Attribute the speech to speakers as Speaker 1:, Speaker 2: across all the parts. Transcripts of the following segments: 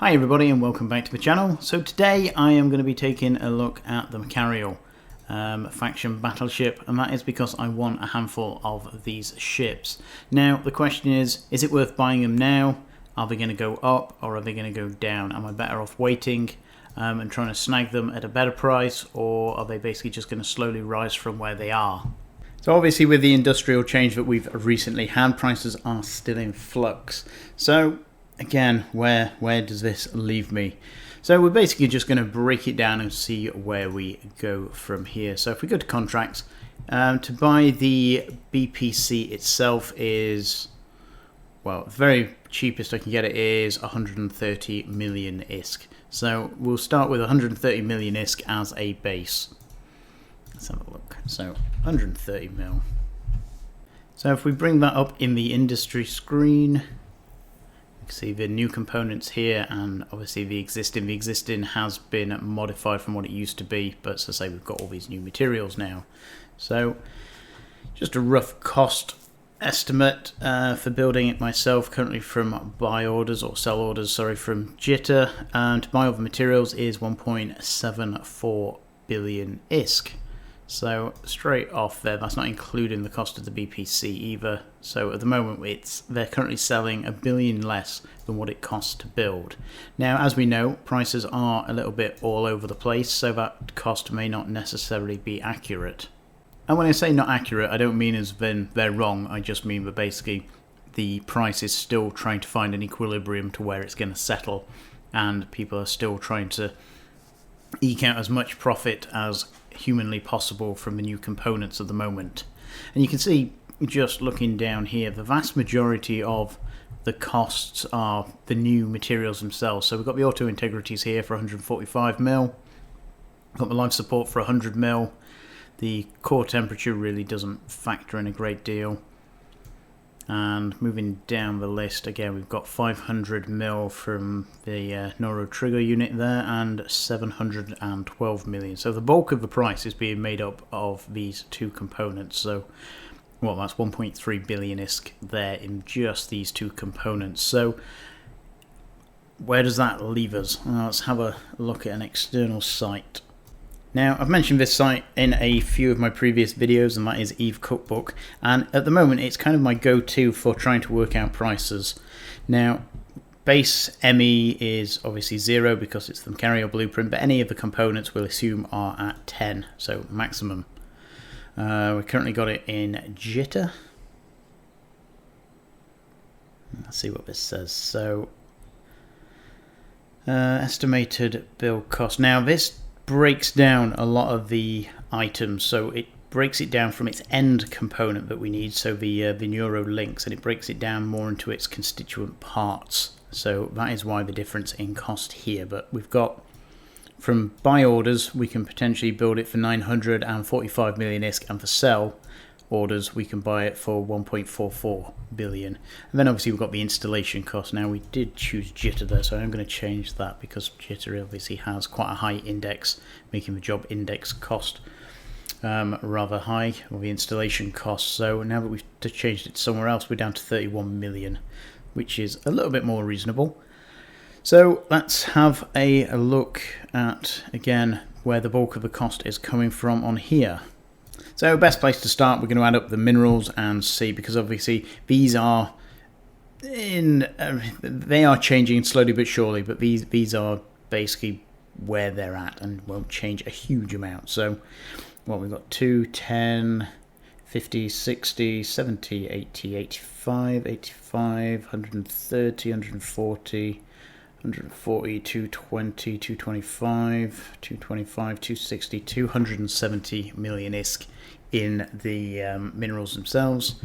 Speaker 1: Hi everybody and welcome back to the channel. So today I am going to be taking a look at the Macarial Faction Battleship, and that is because I want a handful of these ships. Now the question is it worth buying them now? Are they going to go up or are they going to go down? Am I better off waiting and trying to snag them at a better price, or are they basically just going to slowly rise from where they are? So obviously with the industrial change that we've recently had, prices are still in flux. So again, where does this leave me? So we're basically just going to break it down and see where we go from here. So if we go to contracts, to buy the BPC itself is, well, the very cheapest I can get it is 130 million ISK. So we'll start with 130 million ISK as a base. Let's have a look. So 130 mil. So if we bring that up in the industry screen, see the new components here, and obviously the existing has been modified from what it used to be, but as I say, we've got all these new materials now. So just a rough cost estimate for building it myself, currently from buy orders or sell orders, sorry, from Jitter, and to buy all the materials is 1.74 billion ISK. So straight off there, that's not including the cost of the BPC either. So at the moment they're currently selling $1 billion less than what it costs to build. Now, as we know, prices are a little bit all over the place, so that cost may not necessarily be accurate. And when I say not accurate, I don't mean as then they're wrong, I just mean that basically the price is still trying to find an equilibrium to where it's going to settle, and people are still trying to eke out as much profit as humanly possible from the new components at the moment. And you can see, just looking down here, the vast majority of the costs are the new materials themselves. So we've got the auto integrities here for 145 mil, got the life support for 100 mil. The core temperature really doesn't factor in a great deal. And moving down the list, again, we've got 500 mil from the Neuro Trigger unit there, and 712 million. So the bulk of the price is being made up of these two components. So, well, that's 1.3 billion ISK there in just these two components. So where does that leave us? Let's have a look at an external site. Now, I've mentioned this site in a few of my previous videos, and that is Eve Cookbook, and at the moment it's kind of my go-to for trying to work out prices. Now, base ME is obviously 0 because it's the Macarial blueprint, but any of the components we'll assume are at 10, so maximum. We've currently got it in Jitter. Let's see what this says. So, estimated build cost. Now, this breaks down a lot of the items, so it breaks it down from its end component that we need, so the neuro links, and it breaks it down more into its constituent parts. So that is why the difference in cost here. But we've got, from buy orders, we can potentially build it for 945 million ISK, and for sell orders we can buy it for 1.44 billion. And then obviously we've got the installation cost. Now, we did choose Jitter there, so I'm going to change that because Jitter obviously has quite a high index, making the job index cost rather high, or the installation cost. So now that we've changed it somewhere else, we're down to 31 million, which is a little bit more reasonable. So let's have a look at, again, where the bulk of the cost is coming from on here. So best place to start, we're going to add up the minerals and see, because obviously these are they are changing slowly but surely, but these are basically where they're at and won't change a huge amount. So well, we've got 2, 10, 50, 60, 70, 80, 85, 85, 130, 140, 140, 220, 225, 225, 260, 270 million ISK in the minerals themselves.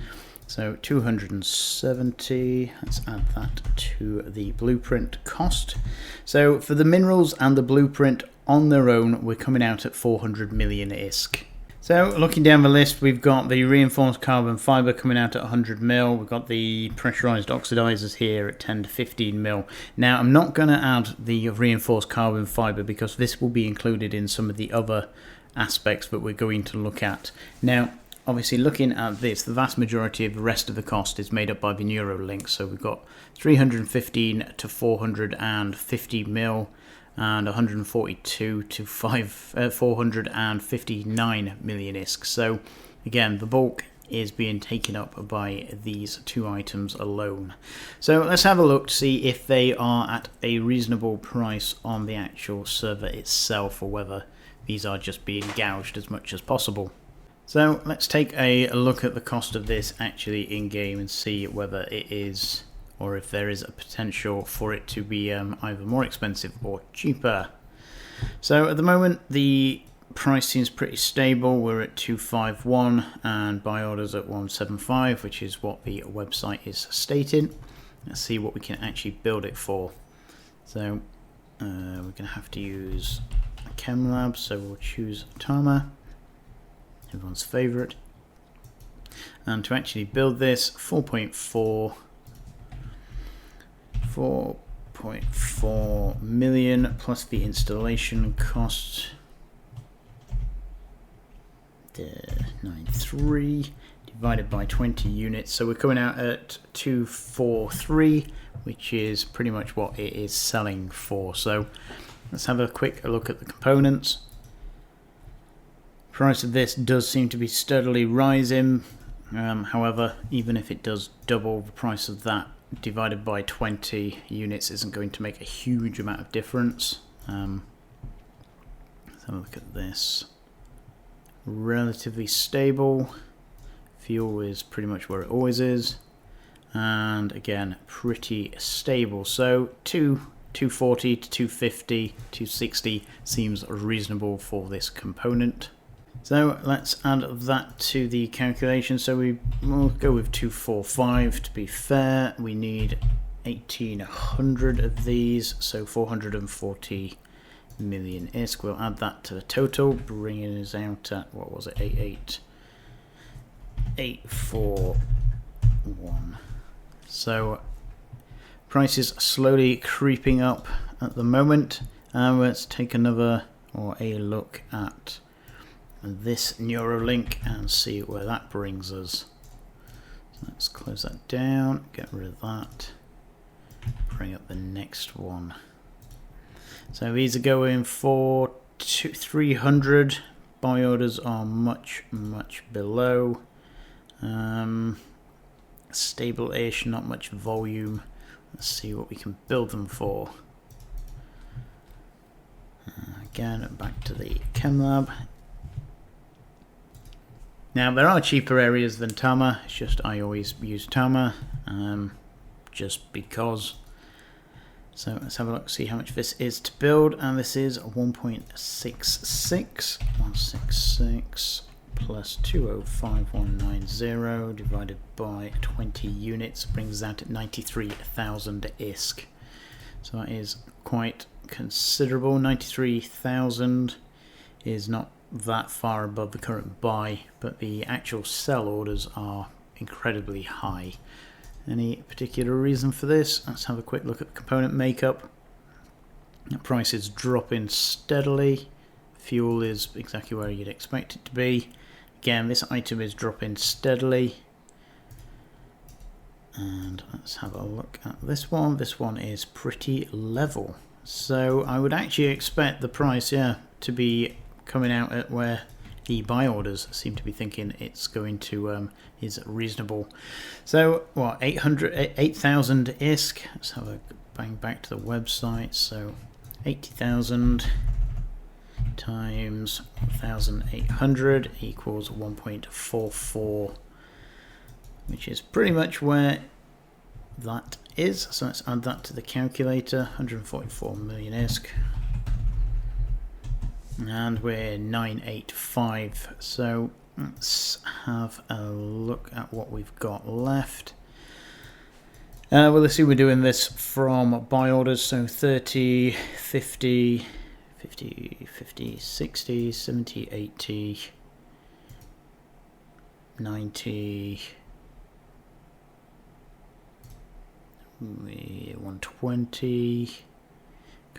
Speaker 1: So 270, let's add that to the blueprint cost. So for the minerals and the blueprint on their own, we're coming out at 400 million ISK. So looking down the list, we've got the reinforced carbon fibre coming out at 100 mil. We've got the pressurised oxidizers here at 10 to 15 mil. Now, I'm not going to add the reinforced carbon fibre because this will be included in some of the other aspects that we're going to look at. Now, obviously looking at this, the vast majority of the rest of the cost is made up by the Neuro link. So we've got 315 to 450 mil and 142 to 459 million ISK. So again, the bulk is being taken up by these two items alone. So let's have a look to see if they are at a reasonable price on the actual server itself, or whether these are just being gouged as much as possible. So let's take a look at the cost of this actually in game and see whether it is, or if there is a potential for it to be either more expensive or cheaper. So at the moment the price seems pretty stable. We're at 251 and buy orders at 175, which is what the website is stating. Let's see what we can actually build it for. So we're going to have to use a chem lab, so we'll choose Tama, everyone's favorite. And to actually build this, 4.4 million plus the installation cost. 93 divided by 20 units, so we're coming out at 243, which is pretty much what it is selling for. So let's have a quick look at the components. Price of this does seem to be steadily rising. However, even if it does double, the price of that divided by 20 units isn't going to make a huge amount of difference. Let's have a look at this. Relatively stable. Fuel is pretty much where it always is, and again pretty stable. So 240 to 250, 260 seems reasonable for this component. So let's add that to the calculation. So we'll go with 245 to be fair. We need 1800 of these, so 440 million ISK. We'll add that to the total, bringing us out at, what was it, 88841. So prices slowly creeping up at the moment. Let's take another or a look at this Neuralink and see where that brings us. So let's close that down, get rid of that, bring up the next one. So these are going for 300. Buy orders are much below. Stable-ish, not much volume. Let's see what we can build them for. Again, back to the chem lab. Now there are cheaper areas than Tama. It's just I always use Tama, just because. So let's have a look, see how much this is to build, and this is 1.66. 166 plus 205190 divided by 20 units brings that at 93,000 ISK. So that is quite considerable. 93,000 is not that far above the current buy, but the actual sell orders are incredibly high. Any particular reason for this? Let's have a quick look at the component makeup. The price is dropping steadily. Fuel is exactly where you'd expect it to be. Again, this item is dropping steadily. And let's have a look at this one. This one is pretty level. So I would actually expect the price, to be coming out at where the buy orders seem to be thinking it's going to is reasonable. So what, 8,000 ISK. Let's have a bang back to the website. So 80,000 times 1,800 equals 1.44, which is pretty much where that is. So let's add that to the calculator. 144 million ISK. And we're 985. So let's have a look at what we've got left. Well, let's see, we're doing this from buy orders, so 30, 50, 50, 50, 60, 70, 80, 90, 120.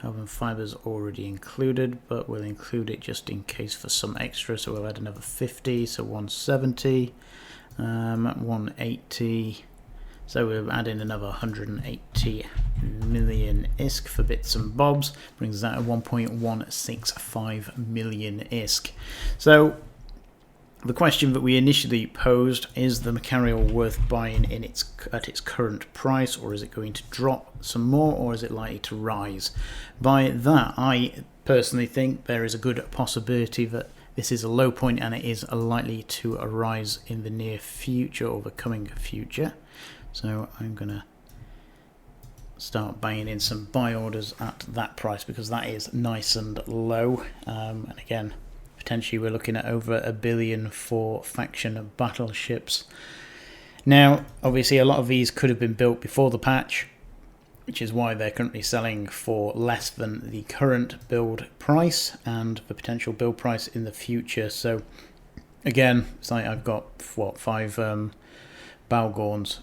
Speaker 1: Carbon fiber's already included, but we'll include it just in case for some extra. So we'll add another 50, so 170, 180. So we'll add in another 180 million ISK for bits and bobs. Brings that to 1.165 million ISK. So the question that we initially posed is the Macarial worth buying at its current price, or is it going to drop some more, or is it likely to rise? By that, I personally think there is a good possibility that this is a low point and it is likely to arise in the near future or the coming future. So I'm going to start buying in some buy orders at that price because that is nice and low. And again, potentially we're looking at over $1 billion for faction battleships. Now, obviously a lot of these could have been built before the patch, which is why they're currently selling for less than the current build price and the potential build price in the future. So again, it's like I've got, what, 5 Balgorns.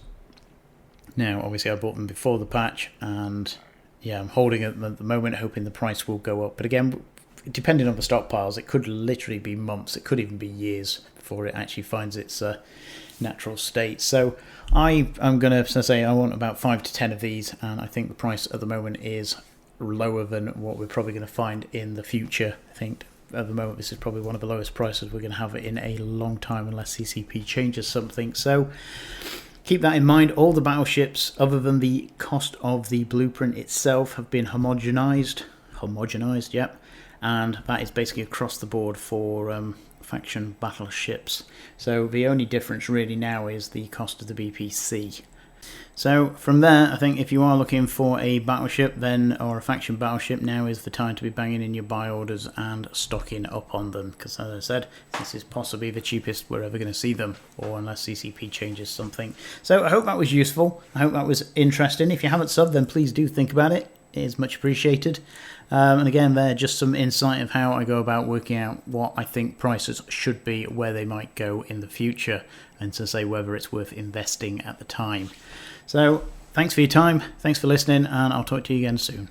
Speaker 1: Now, obviously I bought them before the patch, and yeah, I'm holding it at the moment, hoping the price will go up. But again, depending on the stockpiles, it could literally be months, it could even be years before it actually finds its natural state. So I am going to say I want about 5 to 10 of these, and I think the price at the moment is lower than what we're probably going to find in the future. I think at the moment this is probably one of the lowest prices we're going to have in a long time unless CCP changes something. So keep that in mind. All the battleships, other than the cost of the blueprint itself, have been homogenized, yep, and that is basically across the board for faction battleships. So the only difference really now is the cost of the BPC. So from there, I think if you are looking for a battleship then, or a faction battleship, now is the time to be banging in your buy orders and stocking up on them, because as I said, this is possibly the cheapest we're ever going to see them, or unless CCP changes something. So I hope that was useful. I hope that was interesting. If you haven't subbed, then please do think about it. It is much appreciated. And again, there just some insight of how I go about working out what I think prices should be, where they might go in the future, and to say whether it's worth investing at the time. So thanks for your time, thanks for listening, and I'll talk to you again soon.